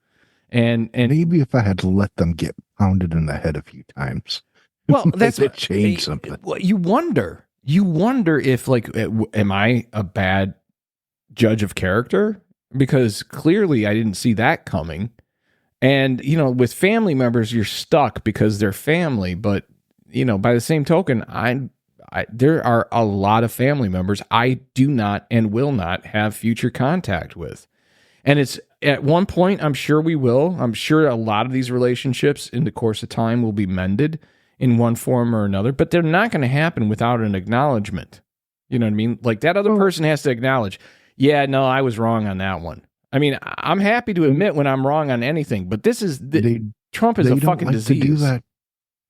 And maybe if I had to let them get pounded in the head a few times, well, that's what changed something. You wonder if, like, am I a bad judge of character? Because clearly I didn't see that coming. And, with family members, you're stuck because they're family. But, by the same token, there are a lot of family members I do not and will not have future contact with. And it's at one point, I'm sure we will. I'm sure a lot of these relationships in the course of time will be mended in one form or another, but they're not going to happen without an acknowledgement. You know what I mean? Like that other person has to acknowledge, yeah, no, I was wrong on that one. I mean, I'm happy to admit when I'm wrong on anything, but this is Trump is a fucking disease. To do that.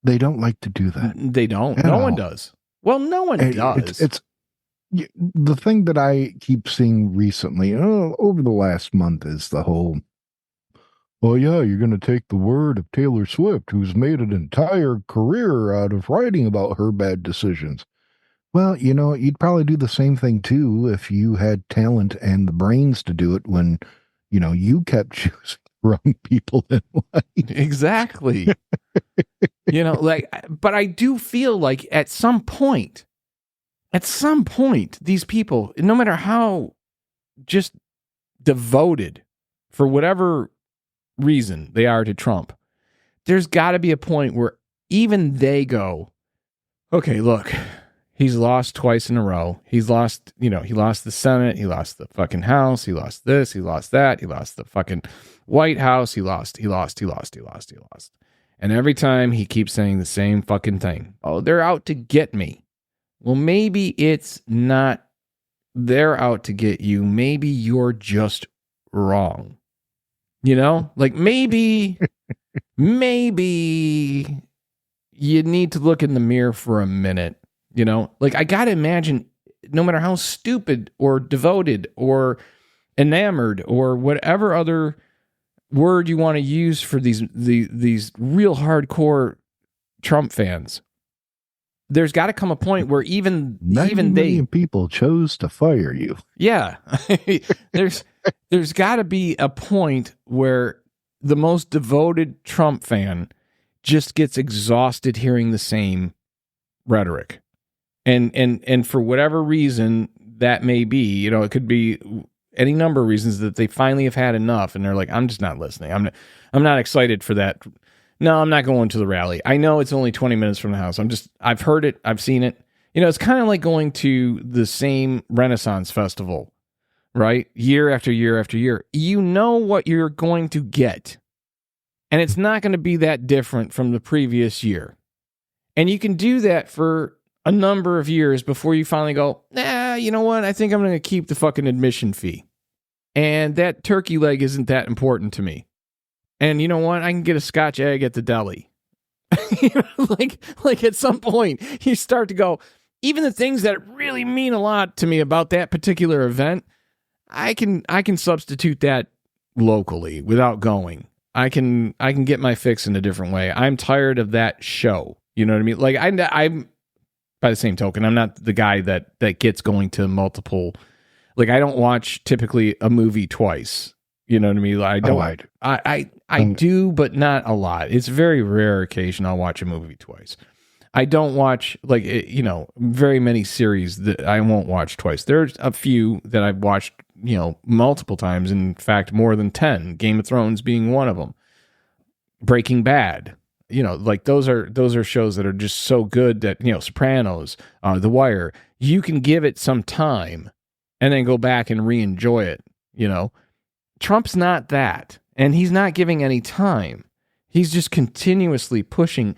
They don't like to do that. They don't. No one does. Well, no one does. It's the thing that I keep seeing recently over the last month is the whole, oh yeah, you're going to take the word of Taylor Swift, who's made an entire career out of writing about her bad decisions. Well, you'd probably do the same thing too if you had talent and the brains to do it when, you kept choosing the wrong people in life. Exactly. But I do feel like at some point, these people, no matter how just devoted for whatever reason they are to Trump, there's got to be a point where even they go, okay, look, he's lost twice in a row. He's lost, he lost the Senate. He lost the fucking House. He lost this. He lost that. He lost the fucking White House. He lost. And every time he keeps saying the same fucking thing. Oh, they're out to get me. Well, maybe it's not they're out to get you. Maybe you're just wrong. Like maybe you need to look in the mirror for a minute. Like I got to imagine no matter how stupid or devoted or enamored or whatever other word you want to use for these real hardcore Trump fans, there's got to come a point where even people chose to fire you. Yeah. there's got to be a point where the most devoted Trump fan just gets exhausted hearing the same rhetoric. And for whatever reason that may be, it could be any number of reasons that they finally have had enough and they're like, I'm just not listening. I'm not excited for that. No, I'm not going to the rally. I know it's only 20 minutes from the house. I've heard it. I've seen it. It's kind of like going to the same Renaissance festival, right? Year after year after year. You know what you're going to get. And it's not going to be that different from the previous year. And you can do that for a number of years before you finally go, you know what? I think I'm going to keep the fucking admission fee. And that turkey leg isn't that important to me. And you know what? I can get a Scotch egg at the deli. like at some point, you start to go, even the things that really mean a lot to me about that particular event, I can substitute that locally without going. I can get my fix in a different way. I'm tired of that show. You know what I mean? Like I'm by the same token, I'm not the guy that gets going to multiple. Like I don't watch typically a movie twice. You know what I mean? I don't. I do, but not a lot. It's a very rare occasion I'll watch a movie twice. I don't watch very many series that I won't watch twice. There's a few that I've watched multiple times. In fact, more than 10. Game of Thrones being one of them. Breaking Bad. Those are shows that are just so good that Sopranos, The Wire. You can give it some time and then go back and re-enjoy it. Trump's not that, and he's not giving any time. He's just continuously pushing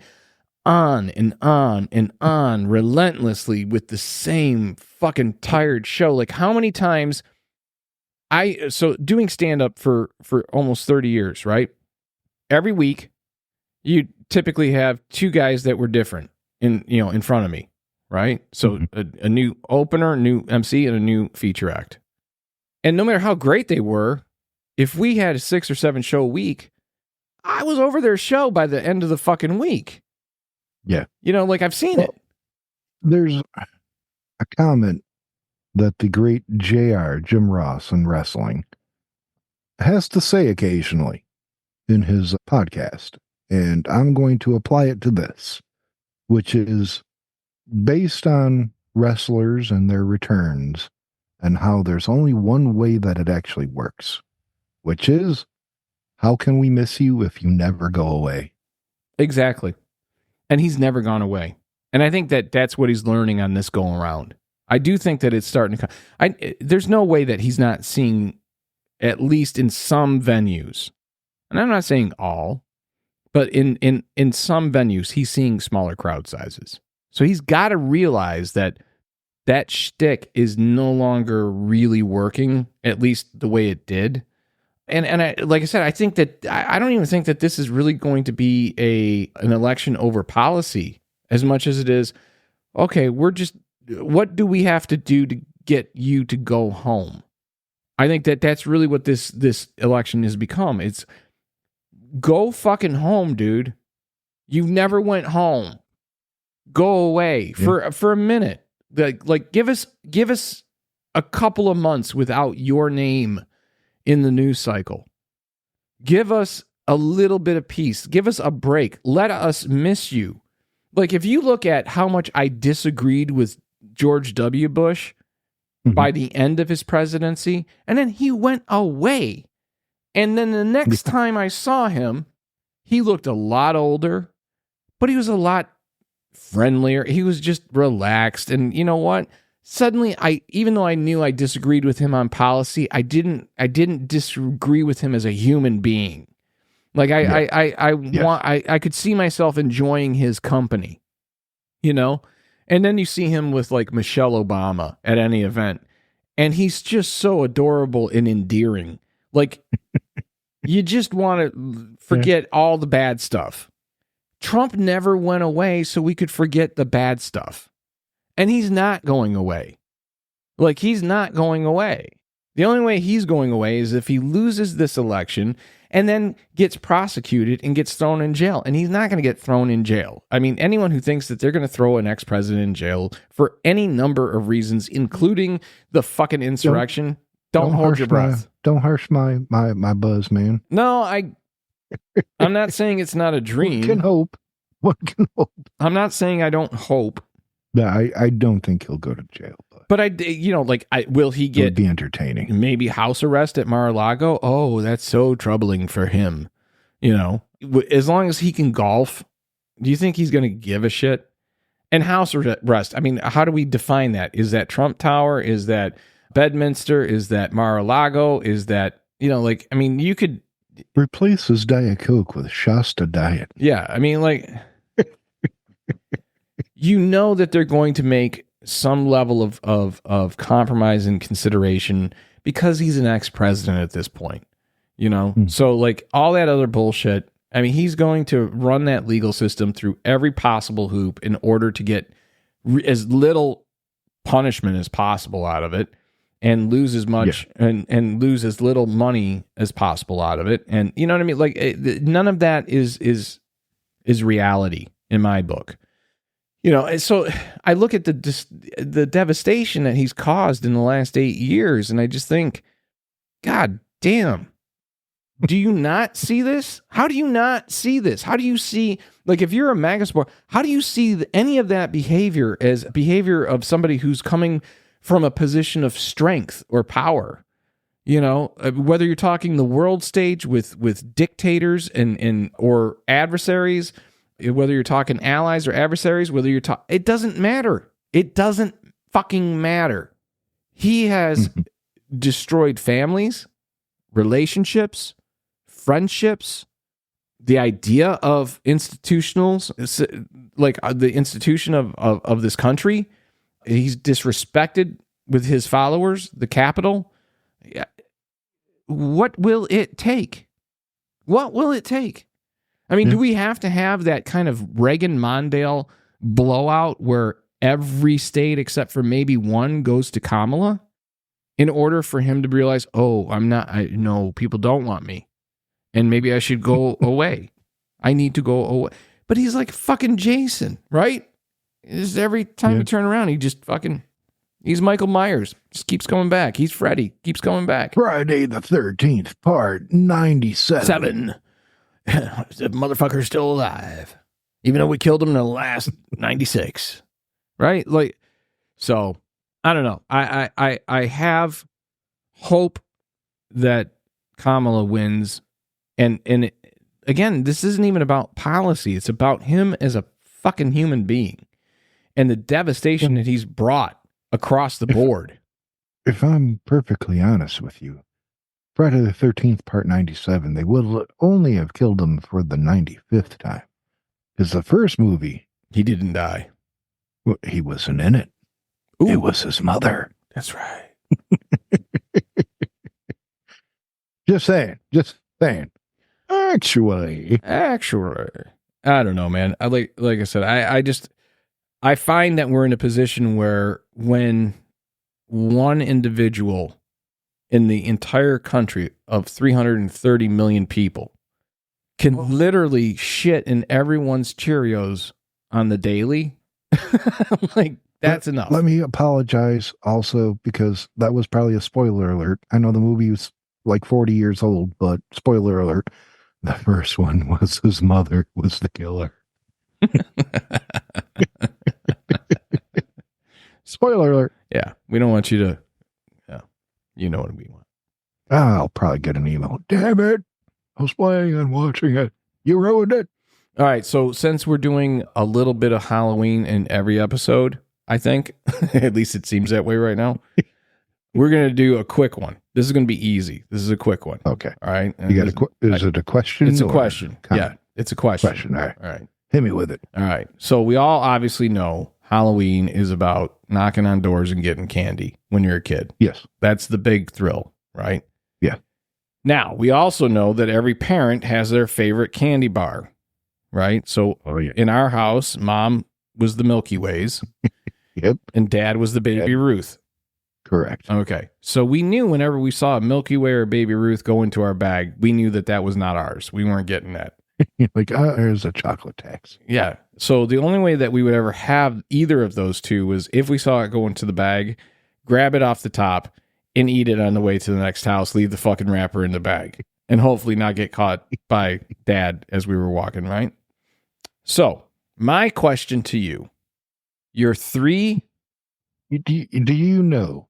on and on and on relentlessly with the same fucking tired show. Like how many times doing stand-up for almost 30 years, right? Every week you typically have two guys that were different in front of me, right? So a new opener, new MC, and a new feature act. And no matter how great they were, if we had a 6 or 7 show week, I was over their show by the end of the fucking week. Yeah. I've seen it. There's a comment that the great JR, Jim Ross in wrestling, has to say occasionally in his podcast. And I'm going to apply it to this, which is based on wrestlers and their returns and how there's only one way that it actually works, which is, how can we miss you if you never go away? Exactly. And he's never gone away. And I think that that's what he's learning on this go around. I do think that it's starting to come. There's no way that he's not seeing, at least in some venues, and I'm not saying all, but in some venues, he's seeing smaller crowd sizes. So he's got to realize that that shtick is no longer really working, at least the way it did. And I, like I said, I think that I don't even think that this is really going to be an election over policy as much as it is, okay, what do we have to do to get you to go home? I think that that's really what this election has become. It's go fucking home, dude. You never went home. Go away for a minute. Like give us a couple of months without your name in the news cycle. Give us a little bit of peace. Give us a break. Let us miss you. Like if you look at how much I disagreed with George W. Bush by the end of his presidency, and then he went away. And then the next time I saw him, he looked a lot older, but he was a lot friendlier. He was just relaxed. And you know what? Suddenly, even though I knew I disagreed with him on policy, I didn't disagree with him as a human being. Like I could see myself enjoying his company, you know? And then you see him with like Michelle Obama at any event, and he's just so adorable and endearing. Like you just want to forget all the bad stuff. Trump never went away so we could forget the bad stuff. And he's not going away. Like, he's not going away. The only way he's going away is if he loses this election and then gets prosecuted and gets thrown in jail. And he's not going to get thrown in jail. I mean, anyone who thinks that they're going to throw an ex-president in jail for any number of reasons, including the fucking insurrection, don't hold your breath. Don't harsh my buzz, man. No, I'm not saying it's not a dream. One can hope. One can hope. I'm not saying I don't hope. No, I don't think he'll go to jail. But will he get? It would be entertaining. Maybe house arrest at Mar-a-Lago. Oh, that's so troubling for him. You know, as long as he can golf, do you think he's going to give a shit? And house arrest. I mean, how do we define that? Is that Trump Tower? Is that Bedminster? Is that Mar-a-Lago? Is that, I mean, you could replace his Diet Coke with Shasta Diet. Yeah, I mean, like, that they're going to make some level of compromise and consideration because he's an ex-president at this point, So, like, all that other bullshit, I mean, he's going to run that legal system through every possible hoop in order to get as little punishment as possible out of it and lose as much and lose as little money as possible out of it. And you know what I mean? Like, none of that is reality in my book. So I look at the devastation that he's caused in the last 8 years, and I just think, God damn, do you not see this? How do you not see this? How do you see, like, if you're a MAGA supporter, how do you see any of that behavior as behavior of somebody who's coming from a position of strength or power? Whether you're talking the world stage with dictators and or adversaries, whether you're talking allies or adversaries, it doesn't matter. It doesn't fucking matter. He has destroyed families, relationships, friendships, the idea of institutionals, like the institution of this country. He's disrespected with his followers, the Capitol. What will it take? What will it take? I mean, do we have to have that kind of Reagan-Mondale blowout where every state except for maybe one goes to Kamala in order for him to realize, no, people don't want me. And maybe I should go away. I need to go away. But he's like fucking Jason, right? Just every time you turn around, he just fucking, he's Michael Myers. Just keeps coming back. He's Freddy. Keeps coming back. Friday the 13th, part 97. The motherfucker's still alive, even though we killed him in the last 96, right? Like, so I don't know. I have hope that Kamala wins, and again, this isn't even about policy. It's about him as a fucking human being. and the devastation that he's brought across the board. If I'm perfectly honest with you, Friday the 13th, part 97, they would only have killed him for the 95th time. Because the first movie, He didn't die. he wasn't in it. Ooh, it was his mother. That's right. Just saying. Actually, I don't know, man. Like I said, I find that we're in a position where when one individual in the entire country of 330 million people can literally shit in everyone's Cheerios on the daily, like that's enough. Let me apologize also, because that was probably a spoiler alert. I know the movie was like 40 years old, but spoiler alert, the first one was his mother was the killer. Spoiler alert. Yeah, we don't want you to. Yeah, you know what we want. I'll probably get an email. Damn it! I was planning on watching it. You ruined it. All right, so since we're doing a little bit of Halloween in every episode, I think, at least it seems that way right now, we're going to do a quick one. This is going to be easy. This is a quick one. Okay. All right. And you got is it a question? It's a question. Yeah, it's a question. All right. All right. Hit me with it. All right. So we all obviously know Halloween is about knocking on doors and getting candy when you're a kid. Yes. That's the big thrill, right? Yeah. Now, we also know that every parent has their favorite candy bar, right? So in our house, Mom was the Milky Ways. Yep. And Dad was the Baby Ruth. Correct. Okay. So we knew whenever we saw a Milky Way or Baby Ruth go into our bag, we knew that was not ours. We weren't getting that. Like, there's a chocolate tax. Yeah. So the only way that we would ever have either of those two was if we saw it go into the bag, grab it off the top, and eat it on the way to the next house, leave the fucking wrapper in the bag, and hopefully not get caught by Dad as we were walking, right? So my question to you, your three... Do you know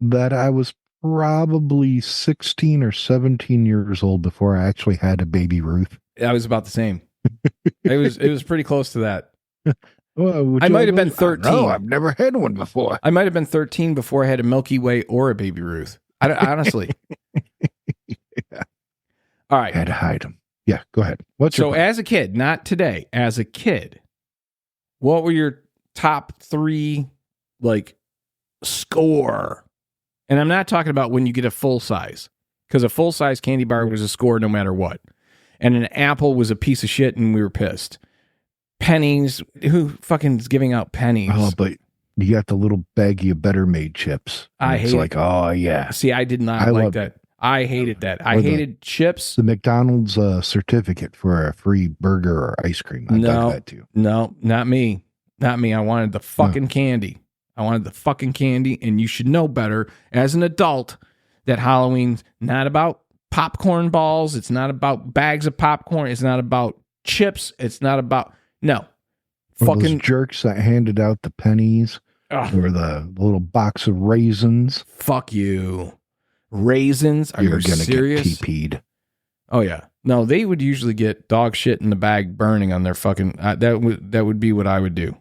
that I was probably 16 or 17 years old before I actually had a Baby Ruth? I was about the same. It was pretty close to that. Well, I might have been 13. No, I've never had one before. I might have been 13 before I had a Milky Way or a Baby Ruth. Honestly. Yeah. All right. Had to hide them. Yeah, go ahead. So as a kid, not today, as a kid, what were your top three, like, score? And I'm not talking about when you get a full size, because a full size candy bar was a score no matter what. And an apple was a piece of shit and we were pissed. Pennies, who fucking is giving out pennies? Oh, but you got the little baggie of Better Made chips. It's like, oh yeah. See, I did not like that. I hated that. I hated chips. The McDonald's certificate for a free burger or ice cream. I dug that too. No, not me. Not me. I wanted the fucking candy. I wanted the fucking candy, and you should know better as an adult that Halloween's not about popcorn balls. It's not about bags of popcorn. It's not about chips. It's not about... No. Fucking those jerks that handed out the pennies or the little box of raisins. Fuck you. Raisins? Are you serious? Get TP'd. Oh, yeah. No, they would usually get dog shit in the bag burning on their fucking... that would be what I would do.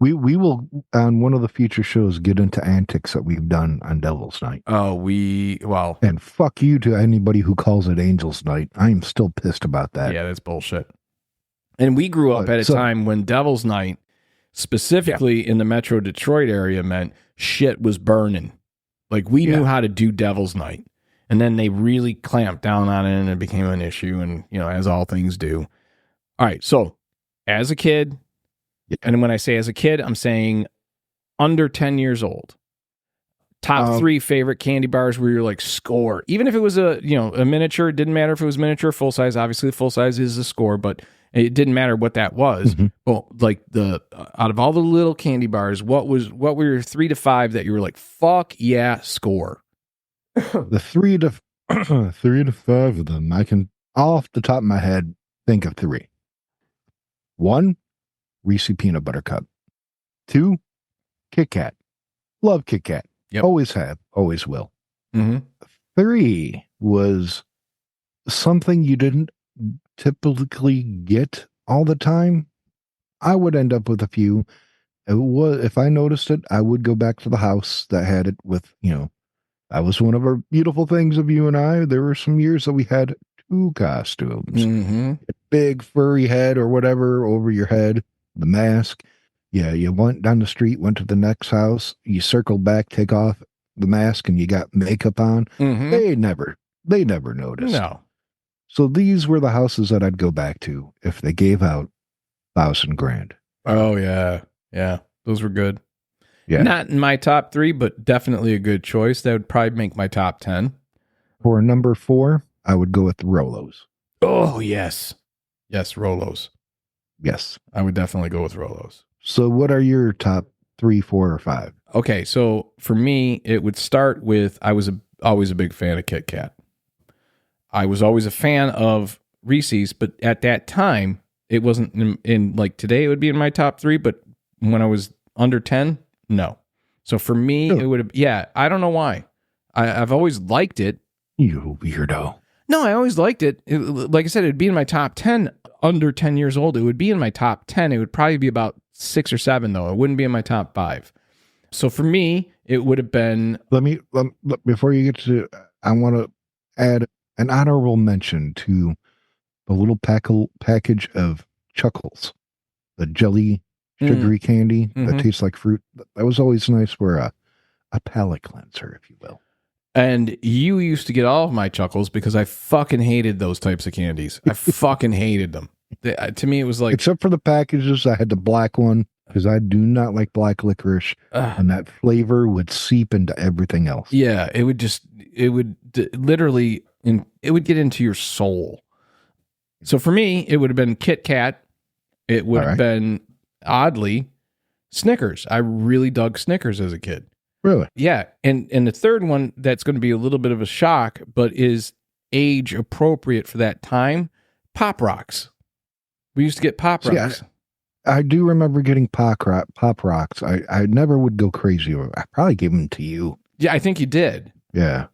We will, on one of the future shows, get into antics that we've done on Devil's Night. Oh, and fuck you to anybody who calls it Angel's Night. I'm still pissed about that. Yeah, that's bullshit. And we grew up at a time when Devil's Night, specifically in the Metro Detroit area, meant shit was burning. Like, we knew how to do Devil's Night. And then they really clamped down on it and it became an issue, and, as all things do. All right, so, as a kid... And when I say as a kid, I'm saying under 10 years old. Top three favorite candy bars where you're like, score. Even if it was a miniature, it didn't matter if it was miniature, full size. Obviously, full size is a score, but it didn't matter what that was. Mm-hmm. Well, like out of all the little candy bars, what were your 3 to 5 that you were like, fuck yeah, score? The 3 to 5 of them, I can off the top of my head think of 3. 1, Reese peanut butter cup. 2, Kit Kat. Love Kit Kat. Yep. Always have, always will. Mm-hmm. 3 was something you didn't typically get all the time. I would end up with a few. If I noticed it, I would go back to the house that had it with, that was one of our beautiful things of you and I. There were some years that we had two costumes. Mm-hmm. Big furry head or whatever over your head, the mask. Yeah, you went down the street, went to the next house, you circled back, take off the mask, and you got makeup on. Mm-hmm. They never noticed. No. So these were the houses that I'd go back to if they gave out $1,000 grand. Oh yeah. Yeah. Those were good. Yeah. Not in my top 3, but definitely a good choice. That would probably make my top 10. For number 4, I would go with Rolos. Oh, yes. Yes, Rolos. Yes. I would definitely go with Rolos. So what are your top 3, 4, or 5? Okay, so for me, it would start with I was always a big fan of Kit Kat. I was always a fan of Reese's, but at that time, it wasn't in like today, it would be in my top 3, but when I was under 10, no. So for me, It would have, yeah, I don't know why. I've always liked it. You weirdo. No, I always liked it. Like I said, it'd be in my top 10 under 10 years old. It would be in my top 10. It would probably be about 6 or 7, though. It wouldn't be in my top 5. So for me, it would have been... Before you get to... I want to add an honorable mention to the little package of Chuckles, the jelly sugary candy that tastes like fruit. That was always nice for a palate cleanser, if you will. And you used to get all of my Chuckles because I fucking hated those types of candies. I fucking hated them. To me, it was like... Except for the packages, I had the black one because I do not like black licorice. And that flavor would seep into everything else. Yeah, it would literally, it would get into your soul. So for me, it would have been Kit Kat. It would have been, oddly, Snickers. I really dug Snickers as a kid. Really? Yeah. And the third one that's going to be a little bit of a shock, but is age appropriate for that time, Pop Rocks. We used to get Pop Rocks. I do remember getting Pop Rocks. I never would go crazy over. I probably gave them to you. Yeah, I think you did. Yeah.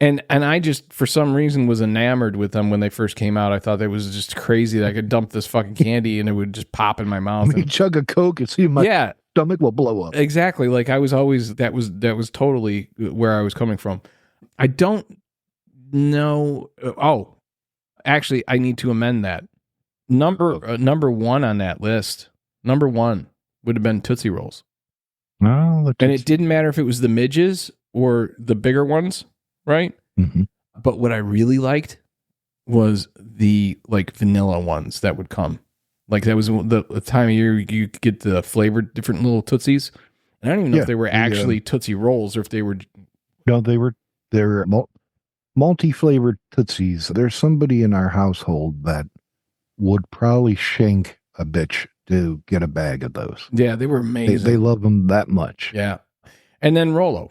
And I just, for some reason, was enamored with them when they first came out. I thought it was just crazy that I could dump this fucking candy and it would just pop in my mouth. You chug a Coke and see my stomach will blow up. Exactly. Like I was always, that was totally where I was coming from. I don't know. Oh, actually, I need to amend that. Number 1 on that list, number 1 would have been Tootsie Rolls. Oh, and it didn't matter if it was the midges or the bigger ones, right? Mm-hmm. But what I really liked was the like vanilla ones that would come. Like that was the time of year you could get the flavored different little Tootsies. And I don't even know if they were actually Tootsie Rolls or if they were. No, they were multi-flavored Tootsies. There's somebody in our household that would probably shank a bitch to get a bag of those. Yeah, they were amazing. They love them that much. Yeah. And then Rolo.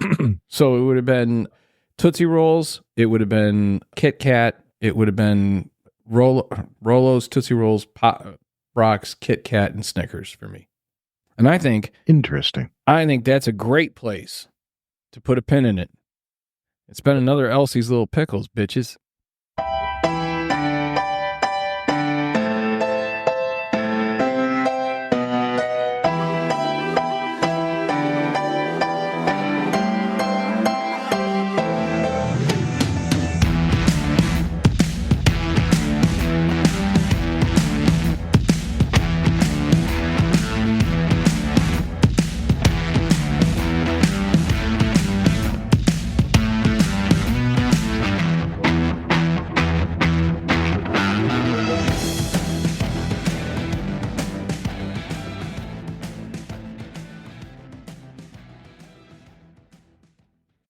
So it would have been Tootsie Rolls. It would have been Kit Kat. It would have been Rolos, Tootsie Rolls, Pop Rocks, Kit Kat, and Snickers for me. And I think that's a great place to put a pin in it. It's been another Elsie's Little Pickles, bitches.